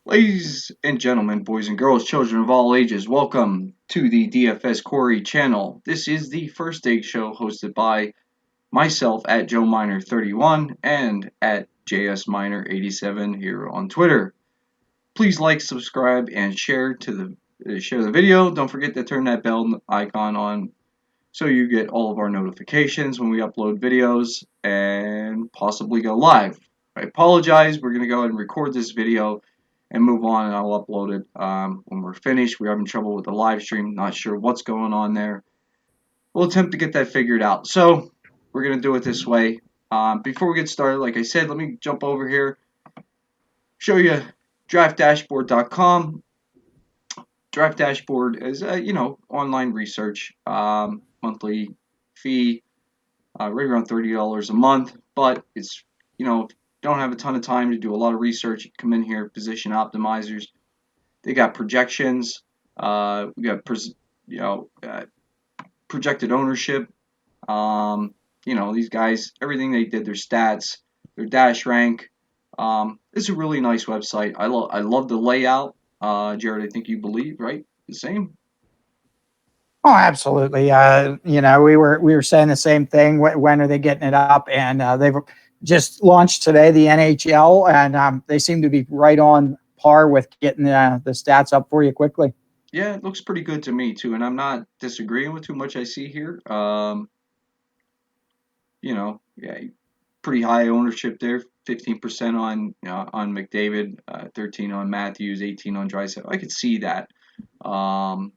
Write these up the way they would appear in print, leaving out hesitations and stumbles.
Ladies and gentlemen, boys and girls, children of all ages, welcome to the DFS Quarry channel. This is the first take show hosted by myself at Joe Miner 31 and at JS Miner 87 here on Twitter. Please like, subscribe, and share the video. Don't forget to turn that bell icon on so you get all of our notifications when we upload videos and possibly go live. I apologize. We're going to go ahead and record this video and move on, and I'll upload it when we're finished. We're having trouble with the live stream. Not sure what's going on there. We'll attempt to get that figured out. So we're going to do it this way. Before we get started, like I said, let me jump over here, show you draftdashboard.com. Draft Dashboard is, online research, monthly fee, right around $30 a month. But it's, don't have a ton of time to do a lot of research. You come in here, position optimizers. They got projections. We got, projected ownership. These guys, everything they did, their stats, their dash rank. It's a really nice website. I love the layout. Jared, I think you believe, right? The same. Oh, absolutely. We were saying the same thing. When are they getting it up? And they've just launched today the NHL, and they seem to be right on par with getting the stats up for you quickly. Yeah, it looks pretty good to me too, and I'm not disagreeing with too much I see here. Yeah, pretty high ownership there. 15% on McDavid, 13 on Matthews, 18 on Drysdale. I could see that. Um,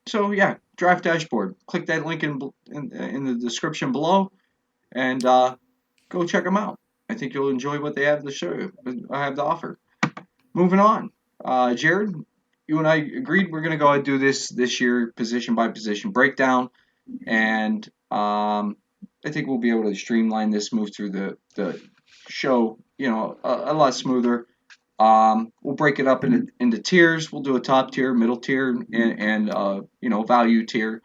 so yeah, draft dashboard. Click that link in the description below, and go check them out. I think you'll enjoy what they have to show you. I have to offer. Moving on, Jared, you and I agreed we're going to go ahead and do this year position by position breakdown, and I think we'll be able to streamline this, move through the show, a lot smoother. We'll break it up into tiers. We'll do a top tier, middle tier, and value tier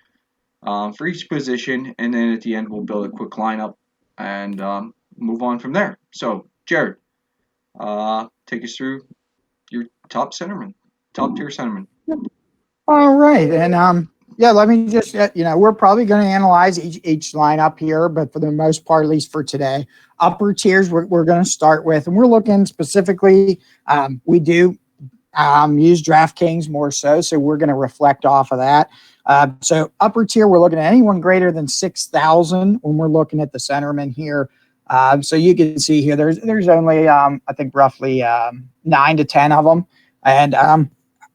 for each position, and then at the end we'll build a quick lineup and move on from there. So, Jared, take us through your top tier centerman. All right, and yeah, let me just we're probably going to analyze each lineup here, but for the most part, at least for today, upper tiers we're going to start with, and we're looking specifically. We do use DraftKings more so we're going to reflect off of that. So upper tier, we're looking at anyone greater than 6,000 when we're looking at the centerman here. So you can see here, there's only I think roughly 9 to 10 of them, and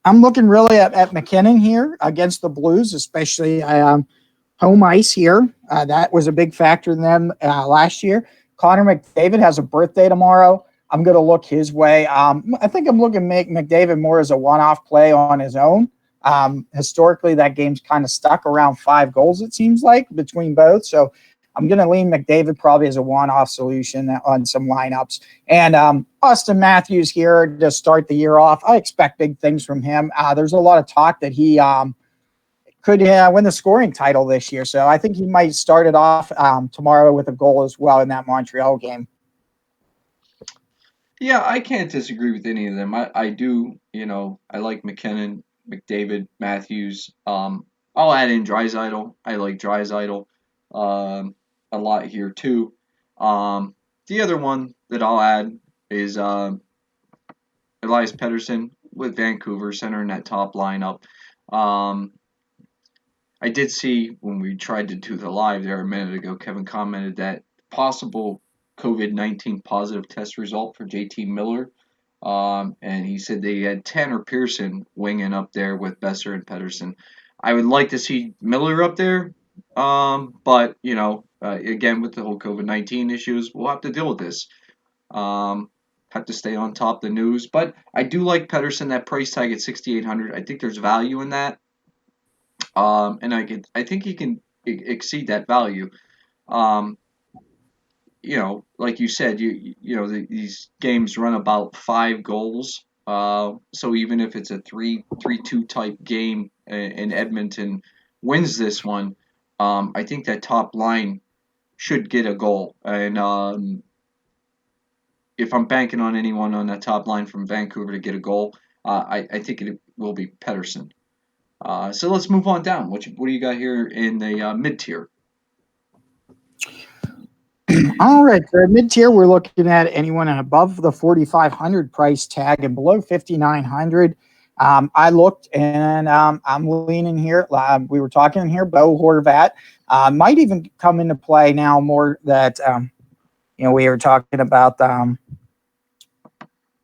I'm looking really at McKinnon here against the Blues, especially home ice here. That was a big factor in them last year. Connor McDavid has a birthday tomorrow. I'm going to look his way. I think I'm looking to make McDavid more as a one-off play on his own. Historically, that game's kind of stuck around 5 goals, it seems like, between both. So I'm going to lean McDavid probably as a one-off solution on some lineups. And Austin Matthews here to start the year off. I expect big things from him. There's a lot of talk that he could win the scoring title this year. So I think he might start it off tomorrow with a goal as well in that Montreal game. Yeah, I can't disagree with any of them. I do, I like McKinnon, McDavid, Matthews. I'll add in Drysdale. I like Drysdale a lot here too. The other one that I'll add is Elias Pettersson with Vancouver center in that top lineup. Um, I did see when we tried to do the live there a minute ago, Kevin commented that possible COVID-19 positive test result for JT Miller. And he said they had Tanner Pearson winging up there with Besser and Pettersson. I would like to see Miller up there, but again with the whole COVID-19 issues, we'll have to deal with this. Have to stay on top of the news, but I do like Pettersson. That price tag at 6,800. I think there's value in that, and I think he can exceed that value. Um, like you said, these games run about 5 goals. So even if it's a 3-2 type game and Edmonton wins this one, I think that top line should get a goal. And if I'm banking on anyone on that top line from Vancouver to get a goal, I think it will be Pedersen. So let's move on down. What do you got here in the mid tier? All right, for mid tier, we're looking at anyone above the 4,500 price tag and below 5,900. I looked and I'm leaning here. We were talking here, Bo Horvat might even come into play now more that, we were talking about the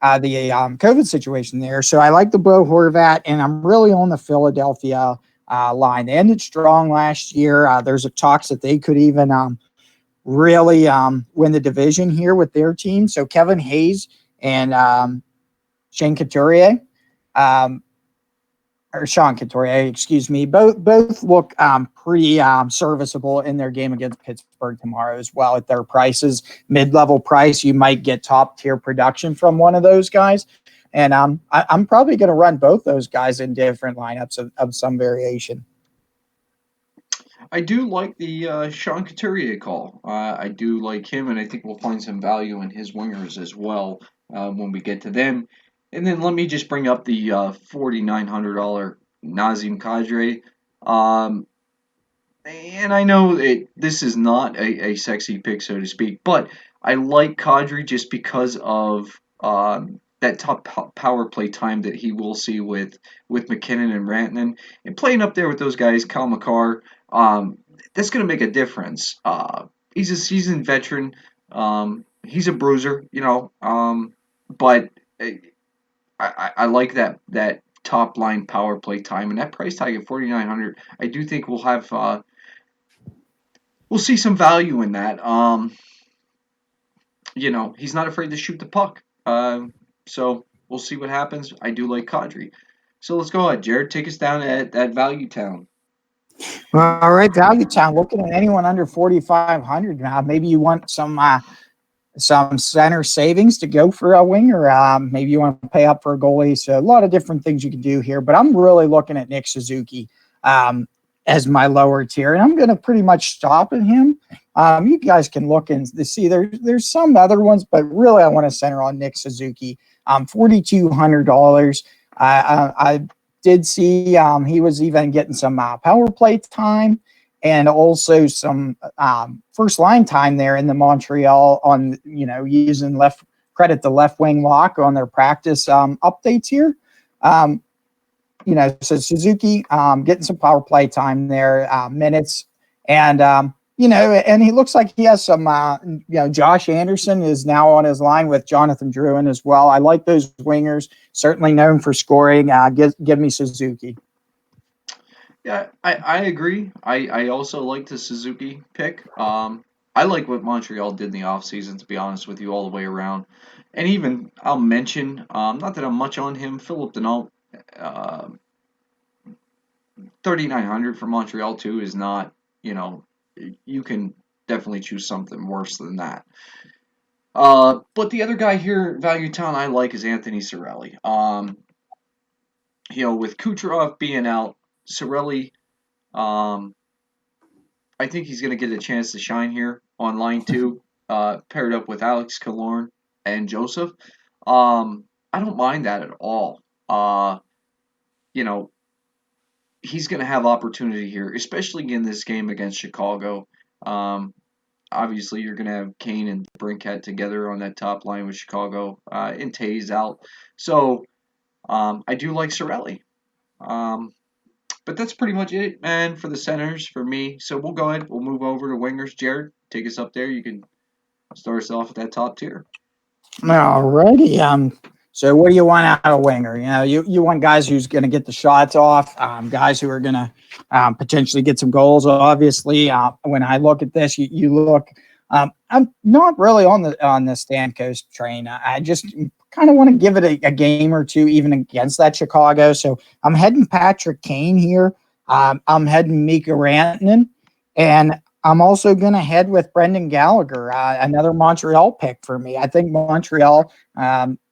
COVID situation there. So I like the Bo Horvat, and I'm really on the Philadelphia line. They ended strong last year. There's a talks that they could even really win the division here with their team. So Kevin Hayes and Shane Couturier, or Sean Couturier, excuse me, both look pretty serviceable in their game against Pittsburgh tomorrow as well. At their prices, mid-level price, you might get top-tier production from one of those guys. And I'm probably going to run both those guys in different lineups of some variation. I do like the Sean Couturier call. I do like him, and I think we'll find some value in his wingers as well when we get to them. And then let me just bring up the $4,900 Nazem Kadri. Um, and I know this is not a sexy pick, so to speak, but I like Kadri just because of that power play time that he will see with McKinnon and Rantanen. And playing up there with those guys, Cal McCarr, that's going to make a difference. He's a seasoned veteran. He's a bruiser, but I like that top line power play time, and that price tag at 4,900. I do think we'll see some value in that. He's not afraid to shoot the puck. So we'll see what happens. I do like Kadri. So let's go ahead, Jared. Take us down at Value Town. All right, Value Town. Looking at anyone under 4,500 now. Maybe you want some center savings to go for a winger. Maybe you want to pay up for a goalie. So a lot of different things you can do here. But I'm really looking at Nick Suzuki as my lower tier, and I'm going to pretty much stop at him. You guys can look and see there's some other ones, but really I want to center on Nick Suzuki. $4,200. I did see he was even getting some power play time and also some first line time there in the Montreal on, using the left wing lock on their practice updates here. So Suzuki getting some power play time there, minutes, and and he looks like he has some. Josh Anderson is now on his line with Jonathan Drouin as well. I like those wingers, certainly known for scoring. Give me Suzuki. Yeah, I agree. I also like the Suzuki pick. I like what Montreal did in the offseason, to be honest with you, all the way around. And even I'll mention, not that I'm much on him, Philip Denault. 3,900 for Montreal too is not, you can definitely choose something worse than that. But the other guy here, Value Town, I like is Anthony Cirelli. With Kucherov being out, Cirelli, I think he's going to get a chance to shine here on line two, paired up with Alex Killorn and Joseph. I don't mind that at all. He's going to have opportunity here, especially in this game against Chicago. Obviously, you're going to have Kane and Brinkett together on that top line with Chicago, and Tays out. So I do like Cirelli. But that's pretty much it, man, for the centers for me. So we'll go ahead. We'll move over to wingers. Jared, take us up there. You can start us off at that top tier. Alrighty. So what do you want out of winger? You want guys who's going to get the shots off, guys who are going to potentially get some goals. Obviously, when I look at this, you look. I'm not really on the Stamkos train. I just kind of want to give it a game or two, even against that Chicago. So I'm heading Patrick Kane here. I'm heading Mika Rantanen, and I'm also going to head with Brendan Gallagher, another Montreal pick for me. I think Montreal,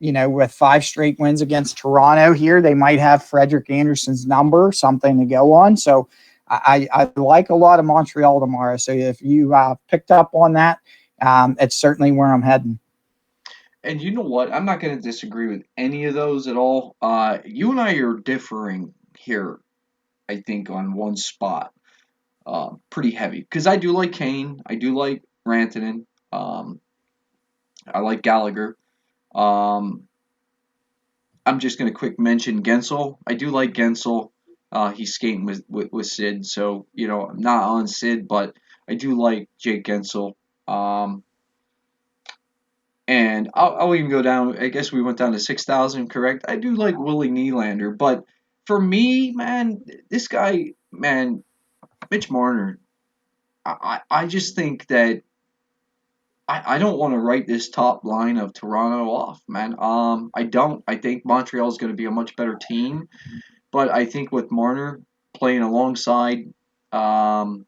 with 5 straight wins against Toronto here, they might have Frederik Andersen's number, something to go on. So I like a lot of Montreal tomorrow. So if you picked up on that, it's certainly where I'm heading. And you know what? I'm not going to disagree with any of those at all. You and I are differing here, I think, on one spot. Pretty heavy because I do like Kane. I do like Rantanen. Um, I like Gallagher. Um, I'm just going to quick mention Gensel. I do like Gensel. He's skating with Sid, so I'm not on Sid, but I do like Jake Gensel. Um, and I'll even go down. I guess we went down to 6,000, correct? I do like Willie Nylander, but for me, man, this guy, man, Mitch Marner. I just think that I don't want to write this top line of Toronto off, man. I don't. I think Montreal is going to be a much better team, but I think with Marner playing alongside um,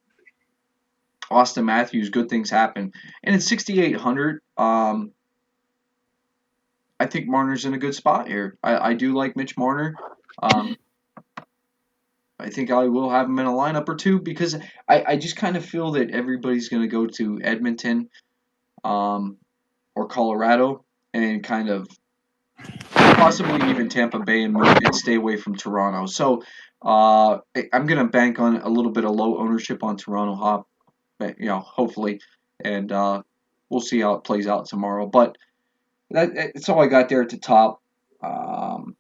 Austin Matthews, good things happen. And at 6,800, I think Marner's in a good spot here. I do like Mitch Marner. Um, I think I will have him in a lineup or two because I just kind of feel that everybody's going to go to Edmonton um, or Colorado and kind of possibly even Tampa Bay and stay away from Toronto. So I'm going to bank on a little bit of low ownership on Toronto Hop, hopefully, and we'll see how it plays out tomorrow. But that's all I got there at the top. Um,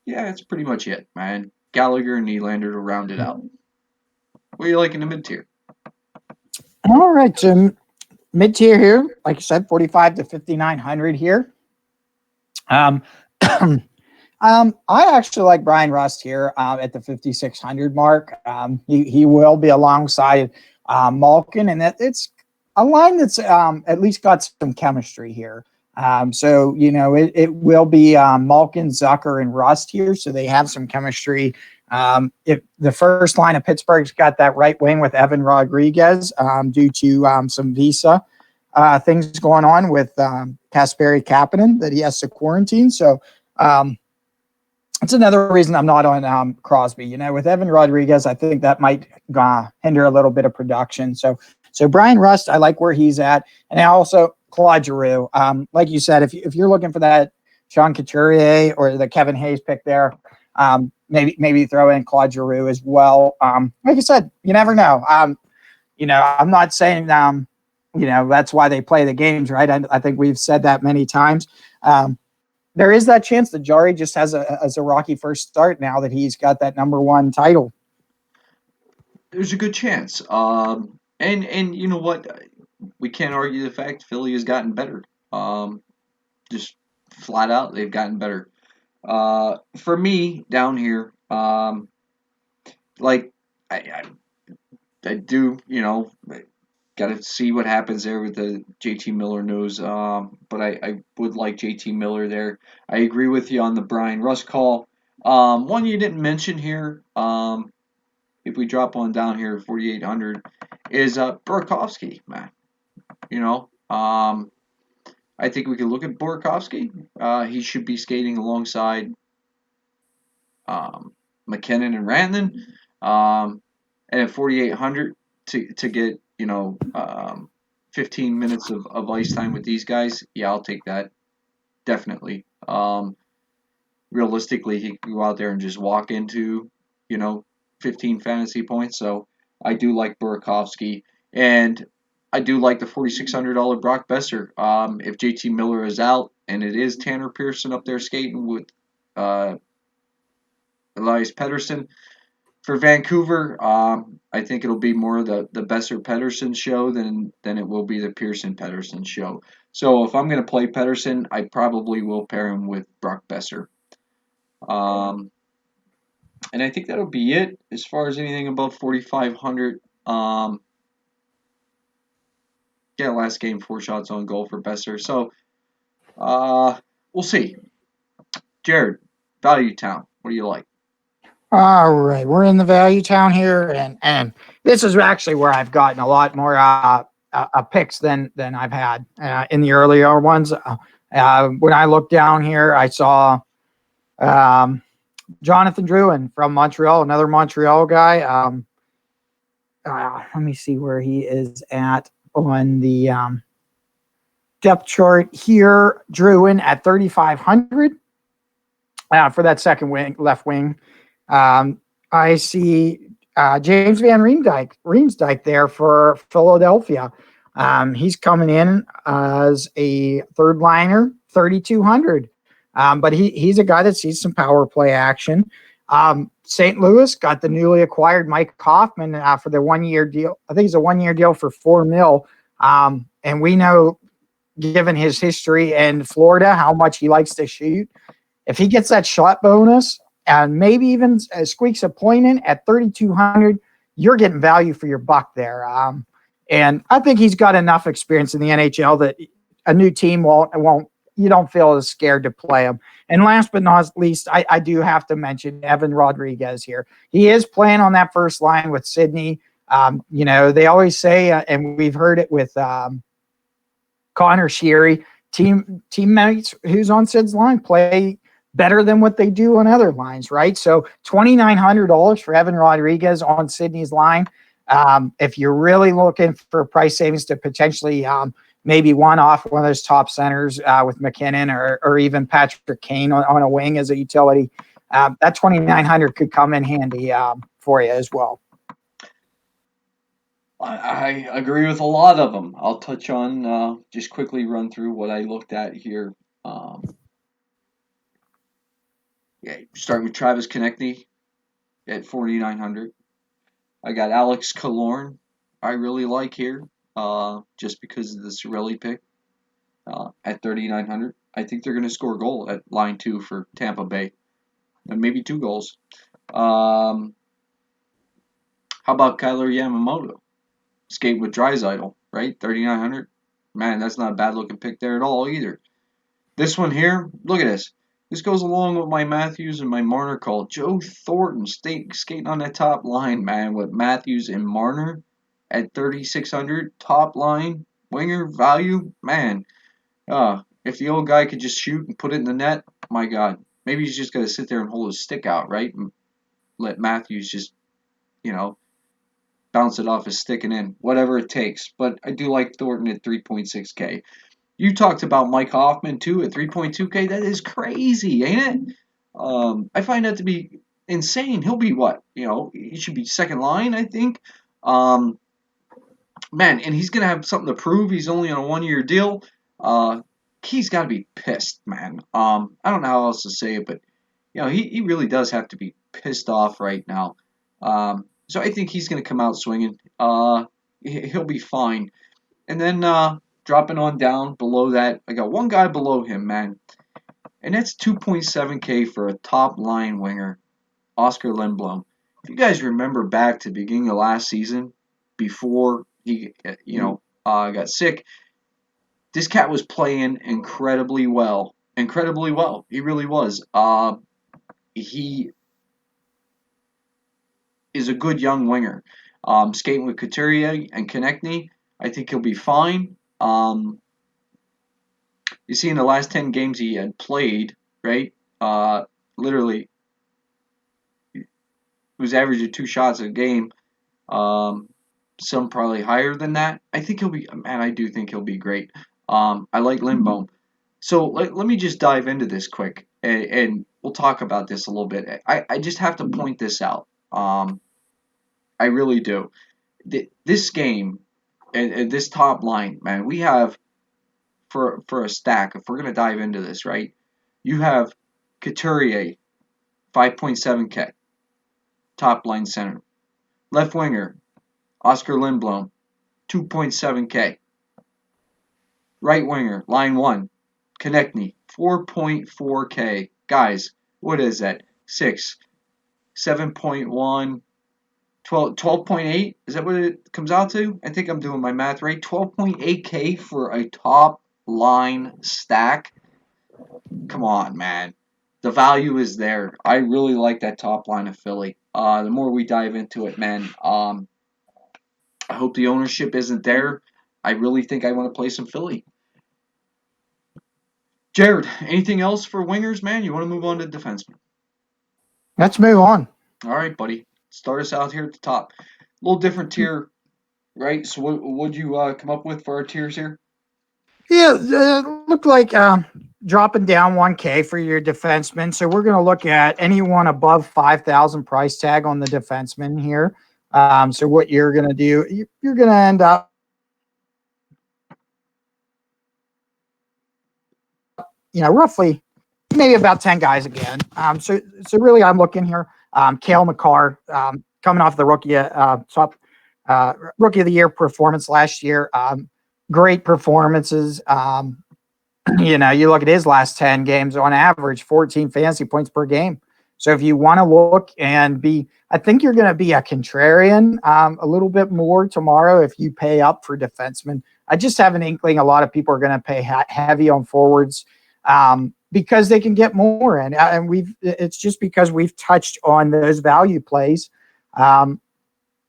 yeah, that's pretty much it, man. Gallagher and Nylander to round it out. What do you like in the mid tier? All right, so mid tier here, like I said, 45 to 5,900 here. I actually like Brian Rust here at the 5,600 mark. He will be alongside Malkin, and it's a line that's at least got some chemistry here. So it will be Malkin, Zucker, and Rust here, so they have some chemistry. If the first line of Pittsburgh's got that right wing with Evan Rodriguez due to some visa things going on with Kasperi Kapanen that he has to quarantine. So that's another reason I'm not on Crosby. With Evan Rodriguez, I think that might hinder a little bit of production. So Brian Rust, I like where he's at, and I also Claude Giroux. Like you said, if you're looking for that Sean Couturier or the Kevin Hayes pick there, maybe throw in Claude Giroux as well. Like you said, you never know. I'm not saying that's why they play the games, right? I think we've said that many times. There is that chance that Jari just has a rocky first start now that he's got that #1 title. There's a good chance. And you know what? We can't argue the fact Philly has gotten better. Just flat out, they've gotten better. For me, down here, like I do, got to see what happens there with the JT Miller news. But I would like JT Miller there. I agree with you on the Brian Rust call. One you didn't mention here, if we drop one down here, 4,800, is Burakovsky, man. I think we can look at Burakovsky. He should be skating alongside McKinnon and Rantanen. And at 4,800 to get 15 minutes of ice time with these guys, yeah, I'll take that definitely. Realistically, he can go out there and just walk into 15 fantasy points. So I do like Burakovsky, and I do like the $4,600 Brock Besser. If JT Miller is out and it is Tanner Pearson up there skating with Elias Pettersson for Vancouver, I think it'll be more the Besser Pettersson show than it will be the Pearson Pettersson show. So if I'm going to play Pettersson, I probably will pair him with Brock Besser. And I think that'll be it as far as anything above 4,500. Last game, 4 shots on goal for Besser. So we'll see. Jared, Value Town, what do you like? All right, we're in the value town here, and this is actually where I've gotten a lot more picks than I've had in the earlier ones. When I looked down here, I saw Jonathan Drouin from Montreal, another Montreal guy. Let me see where he is at on the depth chart here, Druin at 3,500 for that second wing, left wing. I see James Van Riemsdyk there for Philadelphia. He's coming in as a third liner, 3,200. But he's a guy that sees some power play action. St. Louis got the newly acquired Mike Hoffman for the 1 year deal. I think it's a 1 year deal for $4 million. And we know, given his history in Florida, how much he likes to shoot. If he gets that shot bonus and maybe even squeaks a point in at 3,200, you're getting value for your buck there. And I think he's got enough experience in the NHL that a new team won't you don't feel as scared to play him. And last but not least, I do have to mention Evan Rodriguez here. He is playing on that first line with Sydney. They always say, and we've heard it with Connor Sheary, teammates who's on Sid's line play better than what they do on other lines, right? So $2,900 for Evan Rodriguez on Sydney's line. If you're really looking for price savings to potentially maybe one off one of those top centers with McKinnon or even Patrick Kane on a wing as a utility, that $2,900 could come in handy for you as well. I agree with a lot of them. I'll touch on, just quickly run through what I looked at here. Starting with Travis Konechny at 4,900. I got Alex Killorn. I really like here, just because of the Cirelli pick at 3,900. I think they're going to score a goal at line 2 for Tampa Bay, and maybe 2 goals. How about Kyler Yamamoto? Skate with Draisaitl, right? 3,900. Man, that's not a bad looking pick there at all either. This one here, look at this. This goes along with my Matthews and my Marner call. Joe Thornton skating on that top line, man, with Matthews and Marner at 3,600. Top line, winger value, man. If the old guy could just shoot and put it in the net, my God. Maybe he's just got to sit there and hold his stick out, right? And let Matthews just, bounce it off his stick and in, whatever it takes. But I do like Thornton at 3.6K. You talked about Mike Hoffman too at 3.2K. That is crazy, ain't it? I find that to be insane. He'll be what? He should be second line, I think. Man, and he's gonna have something to prove. He's only on a 1 year deal. He's got to be pissed, man. I don't know how else to say it, but he really does have to be pissed off right now. So I think he's going to come out swinging. He'll be fine. And then dropping on down below that, I got one guy below him, man. And that's 2.7K for a top line winger, Oscar Lindblom. If you guys remember back to the beginning of last season, before he, got sick, this cat was playing incredibly well. Incredibly well. He really was. He is a good young winger. Skating with Couturier and Konechny, I think he'll be fine. You see in the last 10 games he had played, right? Literally, he was averaging 2 shots a game. Some probably higher than that. I think he'll be, man, I do think he'll be great. I like Lindblom. So let me just dive into this quick, and we'll talk about this a little bit. I just have to point this out. I really do. This game and this top line, man, we have for a stack. If we're gonna dive into this, right? You have Couturier, 5.7K, top line center. Left winger, Oscar Lindblom, 2.7K. Right winger, line 1, Konechny, 4.4K. Guys, what is that? 6, 7.1, 12.8? Is that what it comes out to? I think I'm doing my math right. 12.8K for a top line stack. Come on, man. The value is there. I really like that top line of Philly. The more we dive into it, man, I hope the ownership isn't there. I really think I want to play some Philly. Jared, anything else for wingers, man? You want to move on to defensemen? Let's move on. All right, buddy. Start us out here at the top. A little different tier, right? So what would you come up with for our tiers here? Yeah, look like dropping down 1K for your defenseman. So we're going to look at anyone above 5,000 price tag on the defenseman here. So what you're going to do, you're going to end up, roughly maybe about 10 guys again. So really, I'm looking here. Kale McCarr, coming off the rookie of the year performance last year. Great performances. You look at his last 10 games on average, 14 fantasy points per game. So if you want to look and I think you're going to be a contrarian a little bit more tomorrow if you pay up for defensemen. I just have an inkling a lot of people are going to pay heavy on forwards because they can get more. And it's just because we've touched on those value plays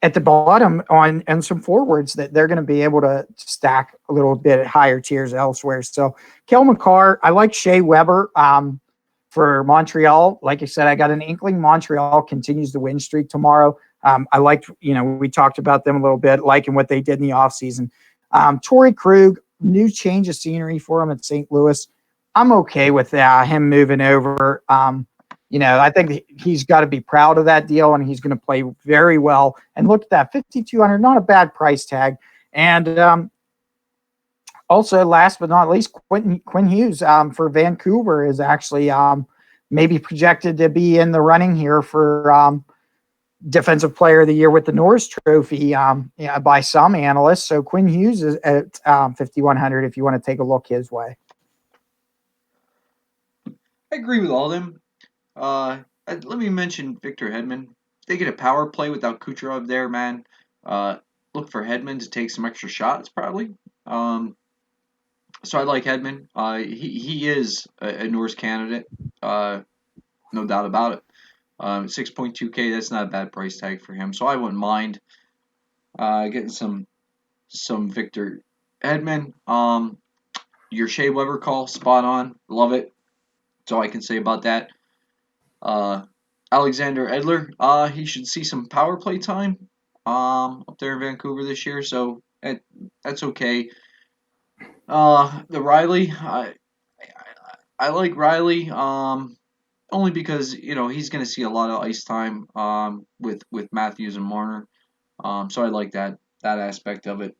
at the bottom on some forwards that they're going to be able to stack a little bit at higher tiers elsewhere. So Kel McCarr, I like Shea Weber for Montreal. Like I said, I got an inkling Montreal continues the win streak tomorrow. I liked, we talked about them a little bit, liking what they did in the offseason. Torrey Krug, new change of scenery for him at St. Louis. I'm okay with him moving over. I think he's got to be proud of that deal, and he's going to play very well. And look at that, 5,200, not a bad price tag. And also, last but not least, Quinn Hughes for Vancouver is actually maybe projected to be in the running here for Defensive Player of the Year with the Norris Trophy by some analysts. So Quinn Hughes is at 5,100 if you want to take a look his way. I agree with all of them. Let me mention Victor Hedman. If they get a power play without Kucherov there, man, look for Hedman to take some extra shots, probably. So I like Hedman. He is a Norris candidate, no doubt about it. 6.2K, that's not a bad price tag for him. So I wouldn't mind getting some Victor Hedman. Your Shea Weber call, spot on. Love it. That's all I can say about that. Alexander Edler, he should see some power play time up there in Vancouver this year, so that's okay. The Riley, I like Riley only because he's going to see a lot of ice time with Matthews and Marner, so I like that aspect of it.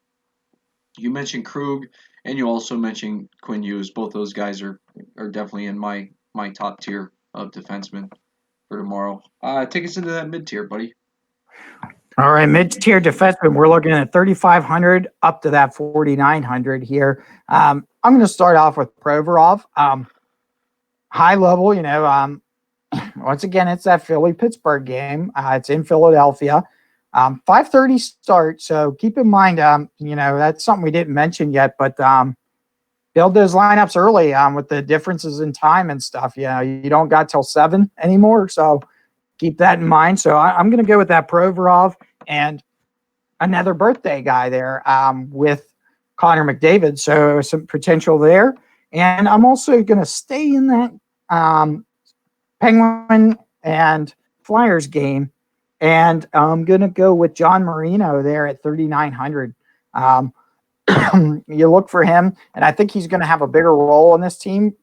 You mentioned Krug, and you also mentioned Quinn Hughes. Both those guys are definitely in my top tier of defensemen for tomorrow. Take us into that mid tier, buddy. All right, mid-tier defenseman, we're looking at 3,500 up to that 4,900 here. I'm going to start off with Provorov. High level, once again, it's that Philly-Pittsburgh game. It's in Philadelphia. 5:30 start, so keep in mind, that's something we didn't mention yet, but build those lineups early with the differences in time and stuff. You don't got till 7 anymore, so keep that in mind. So I'm going to go with that Provorov and another birthday guy there with Connor McDavid. So some potential there. And I'm also going to stay in that Penguin and Flyers game. And I'm going to go with John Marino there at 3,900. You look for him, and I think he's going to have a bigger role in this team,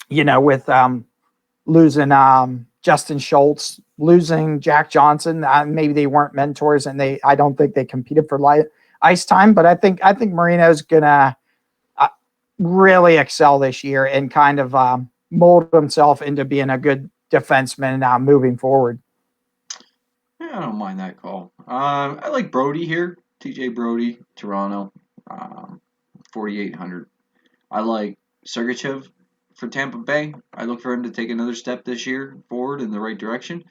with losing Justin Schultz, losing Jack Johnson. Maybe they weren't mentors, and I don't think they competed for ice time. But I think Marino's gonna really excel this year and kind of mold himself into being a good defenseman moving forward. Yeah, I don't mind that call. I like Brody here. TJ Brody, Toronto, 4,800. I like Sergachev for Tampa Bay. I look for him to take another step this year forward in the right direction.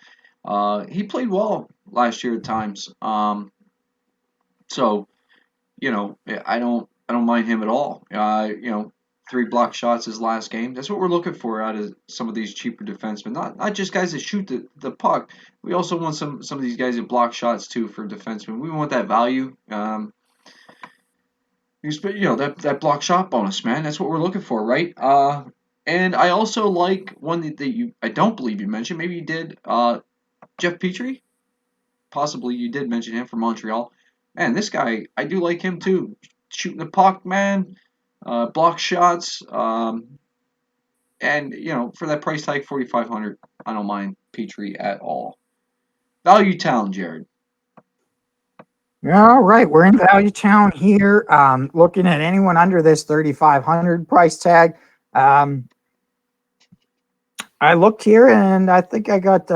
He played well last year at times. So I don't mind him at all. 3 block shots his last game. That's what we're looking for out of some of these cheaper defensemen. Not just guys that shoot the puck. We also want some of these guys that block shots too for defensemen. We want that value. That block shot bonus, man. That's what we're looking for, right? And I also like one that I don't believe you mentioned. Maybe you did. Jeff Petrie. Possibly you did mention him from Montreal. Man, this guy, I do like him too. shooting the puck, man, block shots, and for that price tag, 4,500, I don't mind Petrie at all. Value Town, Jared. All right, we're in Value Town here. Looking at anyone under this 3,500 price tag. I looked here and I think I got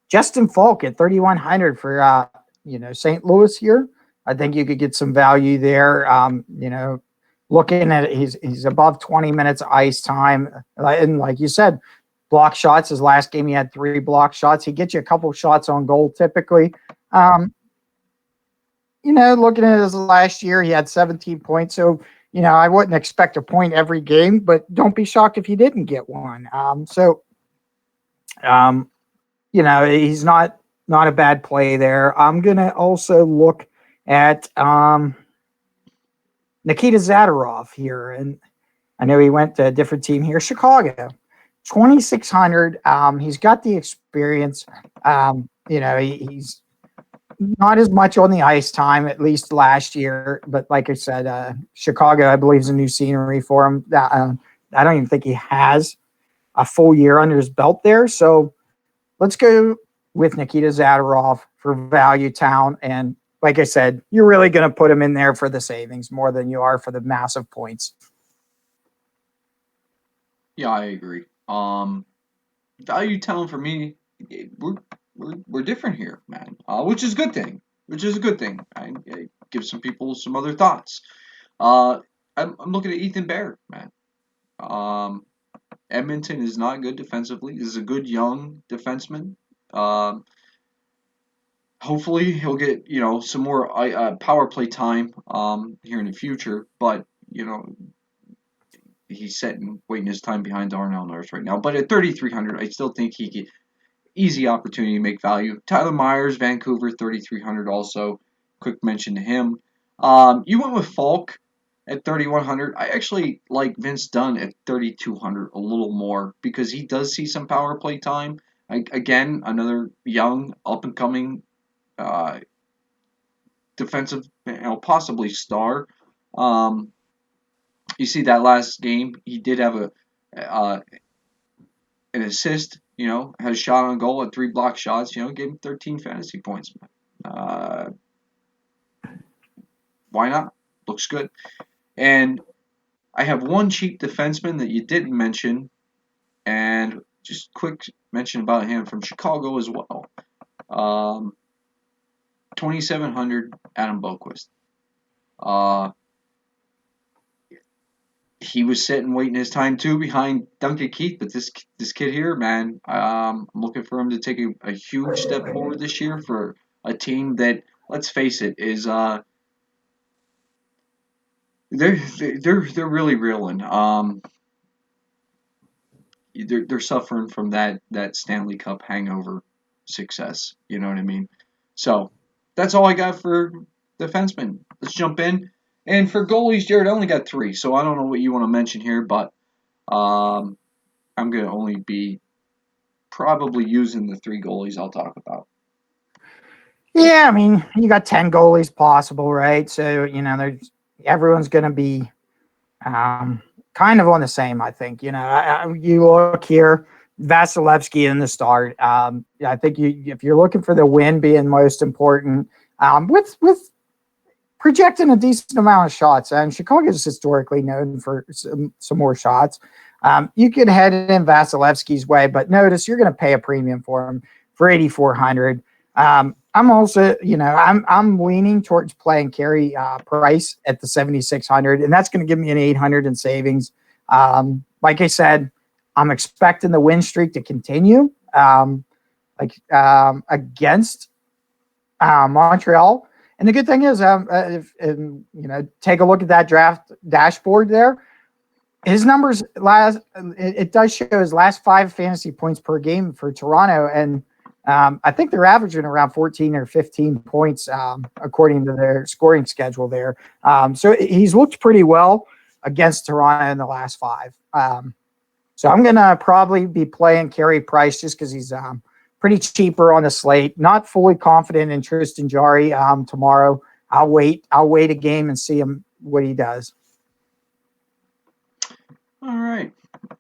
Justin Falk at 3,100 for St. Louis here. I think you could get some value there. Looking at it, he's above 20 minutes ice time, and like you said, block shots. His last game he had 3 block shots. He gets you a couple shots on goal typically. Looking at his last year, he had 17 points. So, I wouldn't expect a point every game, but don't be shocked if he didn't get one. He's not a bad play there. I'm going to also look at Nikita Zadorov here. And I know he went to a different team here, Chicago. 2,600. He's got the experience. He's not as much on the ice time, at least last year. But like I said, Chicago, I believe, is a new scenery for him. I don't even think he has a full year under his belt there. So let's go with Nikita Zadorov for Value Town. And like I said, you're really going to put him in there for the savings more than you are for the massive points. Yeah, I agree. Value Town for me, we're different here, man. Which is a good thing. I give some people some other thoughts. I'm looking at Ethan Bear, man. Edmonton is not good defensively. This is a good young defenseman. Hopefully he'll get some more power play time here in the future. But he's waiting his time behind Darnell Nurse right now. But at 3,300, I still think he could. Easy opportunity to make value. Tyler Myers, Vancouver, 3,300 also. Quick mention to him. You went with Falk at 3,100. I actually like Vince Dunn at 3,200 a little more because he does see some power play time. Again, another young, up-and-coming defensive, possibly star. You see that last game, he did have an assist, had a shot on goal, had 3 block shots, gave him 13 fantasy points. Why not? Looks good. And I have one cheap defenseman that you didn't mention, and just quick mention about him from Chicago as well. 2,700, Adam Boqvist. He was sitting waiting his time too behind Duncan Keith, but this kid here, man, I'm looking for him to take a huge step forward this year for a team that, let's face it, is they're really reeling. They're suffering from that Stanley Cup hangover success. You know what I mean? So that's all I got for defensemen. Let's jump in. And for goalies, Jared, I only got 3, so I don't know what you want to mention here, but I'm going to only be probably using the 3 goalies I'll talk about. Yeah, I mean, you got 10 goalies possible, right? So, everyone's going to be kind of on the same, I think. You look here, Vasilevsky in the start. I think if you're looking for the win being most important, with projecting a decent amount of shots, and Chicago is historically known for some more shots. You could head in Vasilevsky's way, but notice you're going to pay a premium for him for 8,400. I'm also, I'm leaning towards playing Carey Price at the 7,600, and that's going to give me an 800 in savings. Like I said, I'm expecting the win streak to continue, against Montreal. And the good thing is, take a look at that draft dashboard there. His numbers it does show his last 5 fantasy points per game for Toronto, and I think they're averaging around 14 or 15 points according to their scoring schedule there. So he's looked pretty well against Toronto in the last 5. So I'm gonna probably be playing Carey Price just because he's pretty cheaper on the slate. Not fully confident in Tristan Jarry tomorrow. I'll wait a game and see him what he does. All right.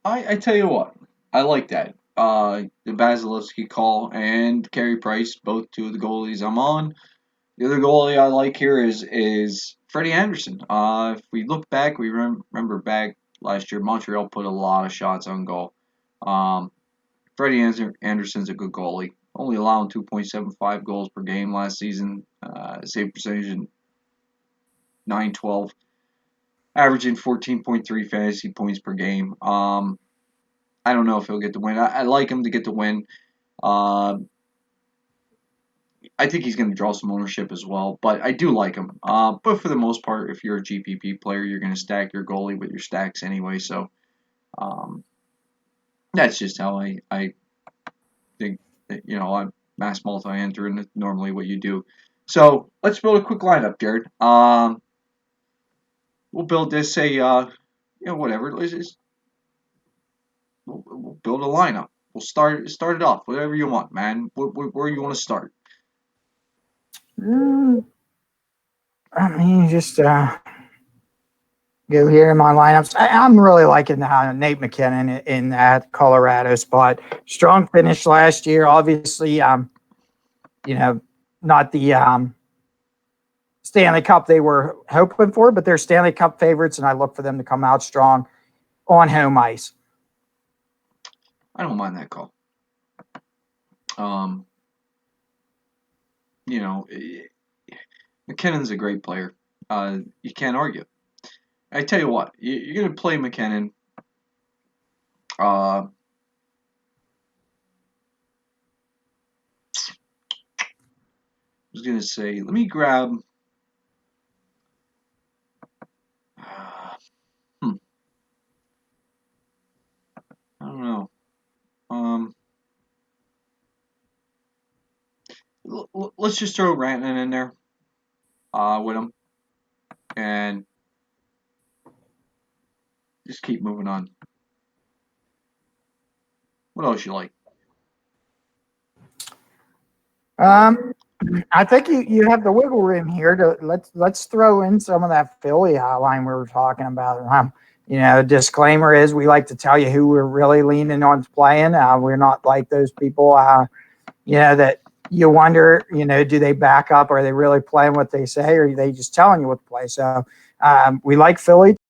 I tell you what, I like that. The Vasilevsky call and Carey Price, both two of the goalies I'm on. The other goalie I like here is Freddie Anderson. If we look back, we remember back last year, Montreal put a lot of shots on goal. Freddie Anderson's a good goalie, only allowing 2.75 goals per game last season. Save percentage in 912, averaging 14.3 fantasy points per game. I don't know if he'll get the win. I like him to get the win. Uh, I think he's going to draw some ownership as well, but I do like him. But for the most part, if you're a GPP player, you're going to stack your goalie with your stacks anyway. So um, that's just how I think that, I'm mass multi-enter, and normally what you do. So let's build a quick lineup, Jared. We'll build this whatever. We'll build a lineup. We'll start it off. Whatever you want, man. Where you want to start? I mean, just go here in my lineups. I'm really liking Nate McKinnon in that Colorado spot. Strong finish last year. Obviously, not the Stanley Cup they were hoping for, but they're Stanley Cup favorites, and I look for them to come out strong on home ice. I don't mind that call. McKinnon's a great player. You can't argue. I tell you what, you're going to play McKinnon. I was going to say, let me grab. I don't know. Let's just throw Rantanen in there with him, and just keep moving on. What else you like? I think you have the wiggle room here to let's throw in some of that Philly hotline we were talking about. Disclaimer is we like to tell you who we're really leaning on playing. We're not like those people, that you wonder, do they back up? Are they really playing what they say, or are they just telling you what to play? So we like Philly